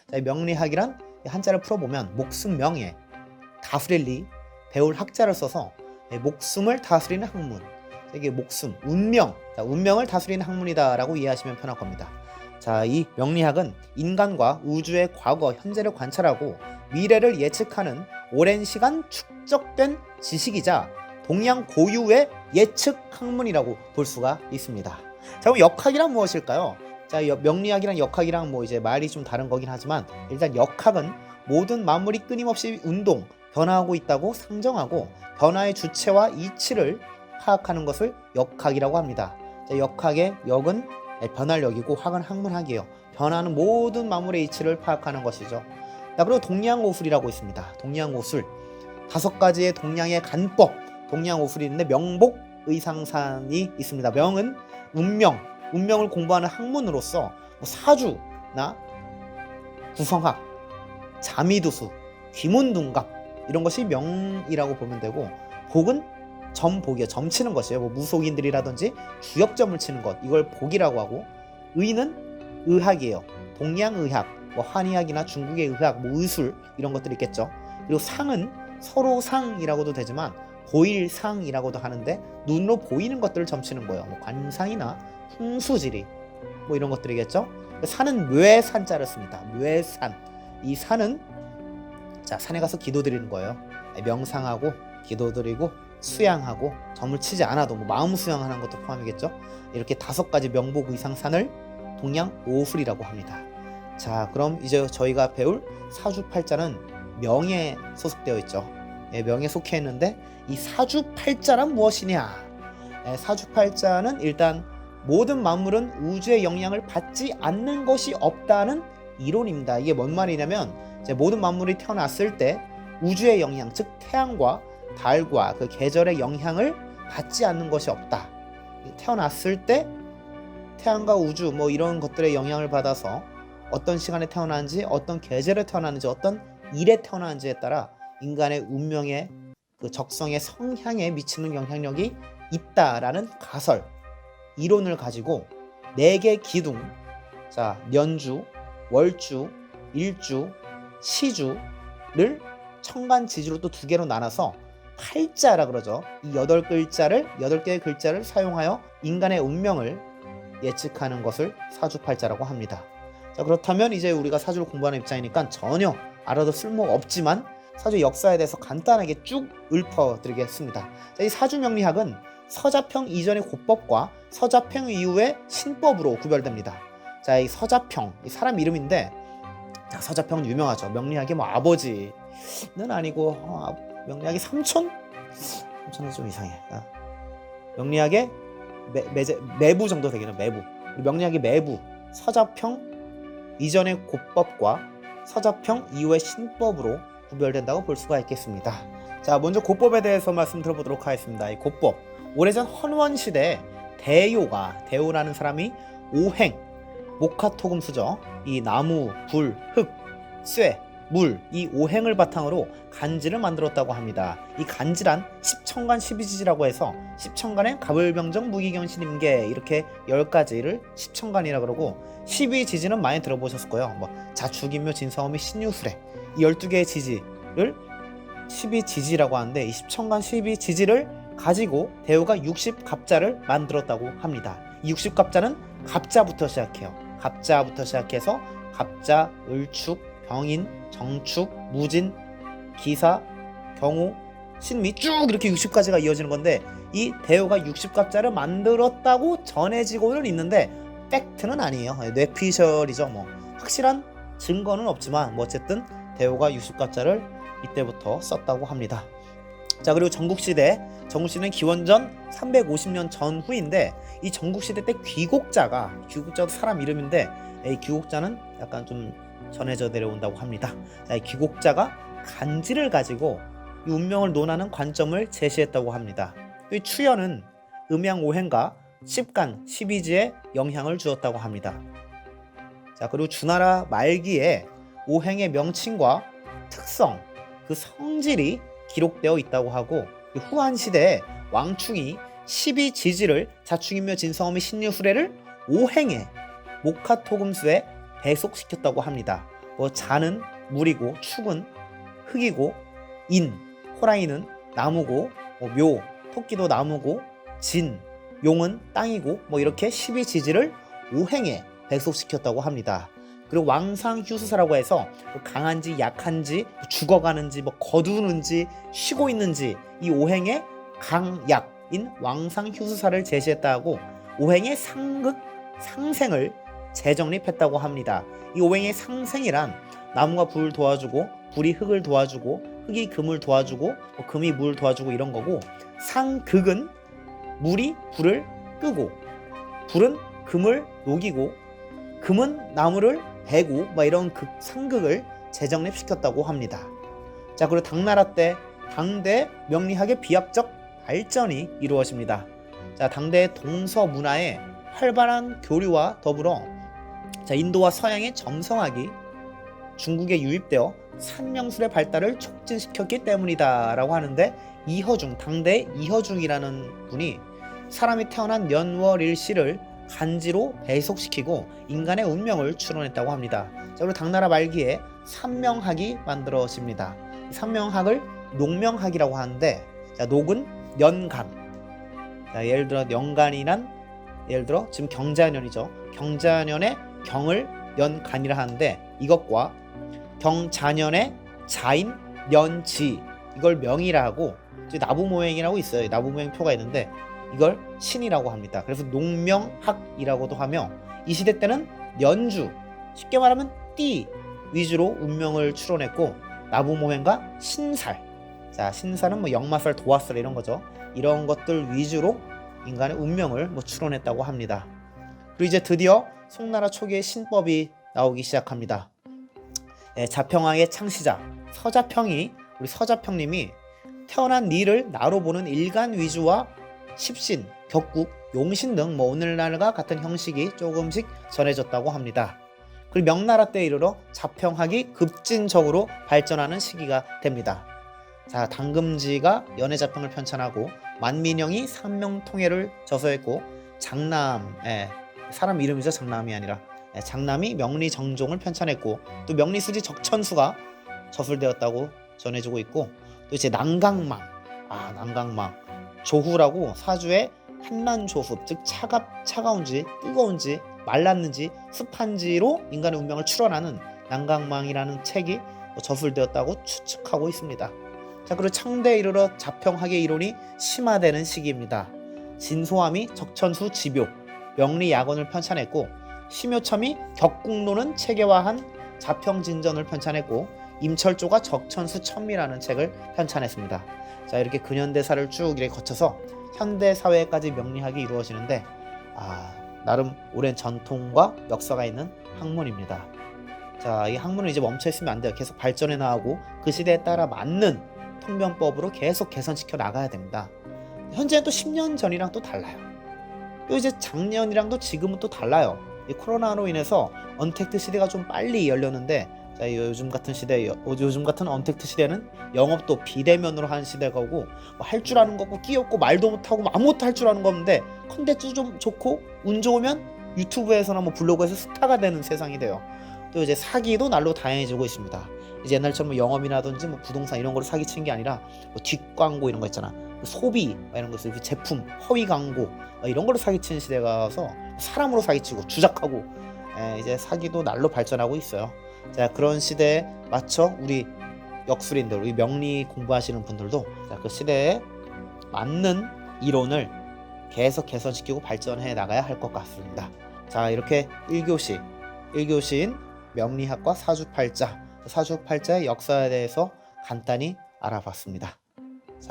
자, 이 명리학이란 한자를 풀어보면 목숨 명예, 다스릴 리, 배울 학자를 써서 목숨을 다스리는 학문, 이게 목숨, 운명, 자, 운명을 다스리는 학문이다라고 이해하시면 편할 겁니다. 자, 이 명리학은 인간과 우주의 과거, 현재를 관찰하고 미래를 예측하는 오랜 시간 축적된 지식이자 동양 고유의 예측 학문이라고 볼 수가 있습니다. 자, 그럼 역학이란 무엇일까요? 자, 명리학이랑 역학이랑 뭐 이제 말이 좀 다른 거긴 하지만 일단 역학은 모든 만물이 끊임없이 운동, 변화하고 있다고 상정하고 변화의 주체와 이치를 파악하는 것을 역학이라고 합니다. 자, 역학의 역은 변할 역이고 학은 학문학이에요. 변하는 모든 만물의 이치를 파악하는 것이죠. 자, 그리고 동양오술이라고 있습니다. 동양오술 5가지의 동양의 간법, 동양오술이 있는데 명복, 의상산이 있습니다. 명은 운명, 운명을 공부하는 학문으로서 뭐 사주나 구성학, 자미두수, 귀문둔갑 이런 것이 명이라고 보면 되고, 복은 점복이요, 점치는 것이에요. 뭐 무속인들이라든지 주역점을 치는 것, 이걸 복이라고 하고, 의는 의학이에요. 동양의학, 뭐 한의학이나 중국의 의학, 뭐 의술 이런 것들이 있겠죠. 그리고 상은 서로상이라고도 되지만 보일상이라고도 하는데 눈으로 보이는 것들을 점치는 거예요. 뭐 관상이나 풍수지리 뭐 이런 것들이겠죠. 산은 묘산자를 씁니다. 묘산. 이 산은 자, 산에 가서 기도드리는 거예요. 명상하고 기도드리고 수양하고 점을 치지 않아도 뭐 마음 수양하는 것도 포함이겠죠. 이렇게 5가지 명복 의상산을 동양오술이라고 합니다. 자, 그럼 이제 저희가 배울 사주팔자는 명에 소속되어 있죠. 명에 속해 있는데 이 사주팔자란 무엇이냐? 사주팔자는 일단 모든 만물은 우주의 영향을 받지 않는 것이 없다는 이론입니다. 이게 뭔 말이냐면 이제 모든 만물이 태어났을 때 우주의 영향, 즉 태양과 달과 그 계절의 영향을 받지 않는 것이 없다. 태어났을 때 태양과 우주 뭐 이런 것들의 영향을 받아서 어떤 시간에 태어났는지, 어떤 계절에 태어났는지, 어떤 일에 태어났는지에 따라 인간의 운명의 그 적성의 성향에 미치는 영향력이 있다라는 가설, 이론을 가지고 4개 기둥, 자, 년주, 월주, 일주, 시주를 천간지지로 또 2개로 나눠서 팔자라 그러죠. 이 8개의 글자를 사용하여 인간의 운명을 예측하는 것을 사주팔자라고 합니다. 자, 그렇다면 이제 우리가 사주를 공부하는 입장이니까 전혀 알아도 쓸모가 없지만 사주 역사에 대해서 간단하게 쭉 읊어드리겠습니다. 자, 이 사주명리학은 서자평 이전의 고법과 서자평 이후의 신법으로 구별됩니다. 자, 이 서자평, 이 사람 이름인데, 자, 서자평 유명하죠. 명리학의 뭐 아버지는 아니고 명리학의 삼촌은 좀 이상해. 명리학의 매부 정도 되겠네. 매부. 명리학의 매부, 서자평 이전의 고법과 서자평 이후의 신법으로 구별된다고 볼 수가 있겠습니다. 자, 먼저 고법에 대해서 말씀 들어보도록 하겠습니다. 이 고법, 오래전 헌원 시대 대요라는 사람이 오행, 목화토금수죠. 이 나무, 불, 흙, 쇠, 물, 이 오행을 바탕으로 간지를 만들었다고 합니다. 이 간지란 십천간 십이지지라고 해서 십천간에 가불병정 무기경신임계 이렇게 10가지를 십천간이라 그러고, 12지지는 많이 들어보셨을 거예요. 뭐 자축인묘 진사오미 신유술에 이 12개의 지지를 12지지라고 하는데, 이 십천간 12지지를 가지고 대우가 60갑자를 만들었다고 합니다. 이 60갑자는 갑자부터 시작해요. 갑자부터 시작해서 갑자, 을축, 병인, 정축, 무진, 기사, 경우, 신미 쭉 이렇게 60가지가 이어지는 건데, 이 대우가 60갑자를 만들었다고 전해지고는 있는데 팩트는 아니에요. 뇌피셜이죠. 뭐 확실한 증거는 없지만 뭐 어쨌든 대우가 60갑자를 이때부터 썼다고 합니다. 자, 그리고 전국시대는 기원전 350년 전후인데, 이 전국시대 때 귀곡자도 사람 이름인데, 이 귀곡자는 약간 좀 전해져 내려온다고 합니다. 자, 이 귀곡자가 간지를 가지고 이 운명을 논하는 관점을 제시했다고 합니다. 이 추연은 음양오행과 십간, 십이지에 영향을 주었다고 합니다. 자, 그리고 주나라 말기에 오행의 명칭과 특성, 그 성질이 기록되어 있다고 하고, 후한 시대에 왕충이 12지지를 자축인묘 진성어미 신유술애를 오행에 목화토금수에 배속시켰다고 합니다. 뭐 자는 물이고 축은 흙이고 인 호랑이는 나무고 묘 토끼도 나무고 진 용은 땅이고 뭐 이렇게 12지지를 5행에 배속시켰다고 합니다. 그리고 왕상휴수사라고 해서 강한지 약한지 죽어가는지 뭐 거두는지 쉬고 있는지 이 5행의 강약인 왕상휴수사를 제시했다고 5행의 상극 상생을 재정립했다고 합니다. 이 5행의 상생이란 나무가 불을 도와주고 불이 흙을 도와주고 흙이 금을 도와주고 금이 물을 도와주고 이런 거고, 상극은 물이 불을 끄고 불은 금을 녹이고 금은 나무를 베고 막 이런 상극을 재정립시켰다고 합니다. 자, 그리고 당나라 때 당대 명리학의 비약적 발전이 이루어집니다. 자, 당대 동서 문화의 활발한 교류와 더불어 인도와 서양의 점성학이 중국에 유입되어 산명술의 발달을 촉진시켰기 때문이다 라고 하는데, 이허중, 당대의 이허중이라는 분이 사람이 태어난 년월일시를 간지로 배속시키고 인간의 운명을 추론했다고 합니다. 자, 그리고 당나라 말기에 산명학이 만들어집니다. 산명학을 녹명학이라고 하는데, 자, 녹은 연간. 자, 예를 들어 연간이란 예를 들어 지금 경자년이죠. 경자년의 경을 연간이라 하는데, 이것과 경자년의 자인 년지 이걸 명이라 하고, 나부모행이라고 있어요. 나부모행 표가 있는데 이걸 신이라고 합니다. 그래서 농명학이라고도 하며, 이 시대 때는 연주, 쉽게 말하면 띠 위주로 운명을 추론했고, 나부모행과 신살, 자 신살은 뭐 역마살, 도화살 이런 거죠. 이런 것들 위주로 인간의 운명을 추론했다고 합니다. 그리고 이제 드디어 송나라 초기의 신법이 나오기 시작합니다. 자평왕의 창시자 서자평이, 우리 서자평님이 태어난 니를 나로 보는 일간 위주와 십신, 격국, 용신 등 오늘날과 같은 형식이 조금씩 전해졌다고 합니다. 그리고 명나라 때에 이르러 자평학이 급진적으로 발전하는 시기가 됩니다. 자, 당금지가 연해자평을 편찬하고 만민영이 삼명통해를 저서했고, 장남, 사람 이름이죠. 장남이 아니라 장남이 명리정종을 편찬했고, 또 명리수지 적천수가 저술되었다고 전해지고 있고, 또 이제 난강망, 난강망 조후라고 사주의 한란조후, 즉 차가운지 뜨거운지 말랐는지 습한지로 인간의 운명을 추론하는 난강망이라는 책이 저술되었다고 추측하고 있습니다. 자, 그리고 창대에 이르러 자평학의 이론이 심화되는 시기입니다. 진소함이 적천수 지묘, 명리야건을 편찬했고, 심효첨이 격국론은 체계화한 자평진전을 편찬했고, 임철조가 적천수 천미라는 책을 편찬했습니다. 자, 이렇게 근현대사를 쭉 이렇게 거쳐서 현대사회까지 명리학이 이루어지는데, 나름 오랜 전통과 역사가 있는 학문입니다. 자, 이 학문은 이제 멈춰 있으면 안 돼요. 계속 발전해 나가고 그 시대에 따라 맞는 통변법으로 계속 개선시켜 나가야 됩니다. 현재는 또 10년 전이랑 또 달라요. 또 이제 작년이랑도 지금은 또 달라요. 이 코로나로 인해서 언택트 시대가 좀 빨리 열렸는데, 자, 요즘 같은 언택트 시대는 영업도 비대면으로 하는 시대가 오고, 할 줄 아는 거 없고 끼없고 말도 못하고 아무것도 할 줄 아는 거 없는데 컨텐츠 좀 좋고 운 좋으면 유튜브에서나 블로그에서 스타가 되는 세상이 돼요. 또 이제 사기도 날로 다양해지고 있습니다. 이제 옛날처럼 영업이라든지 부동산 이런 거로 사기치는 게 아니라 뒷광고 이런 거 있잖아. 소비 이런 거 있어요. 제품 허위 광고 이런 거로 사기치는 시대가 와서 사람으로 사기치고 주작하고, 이제 사기도 날로 발전하고 있어요. 자, 그런 시대에 맞춰 우리 역술인들, 우리 명리 공부하시는 분들도 그 시대에 맞는 이론을 계속 개선시키고 발전해 나가야 할 것 같습니다. 자, 이렇게 1교시인 명리학과 사주팔자의 역사에 대해서 간단히 알아봤습니다.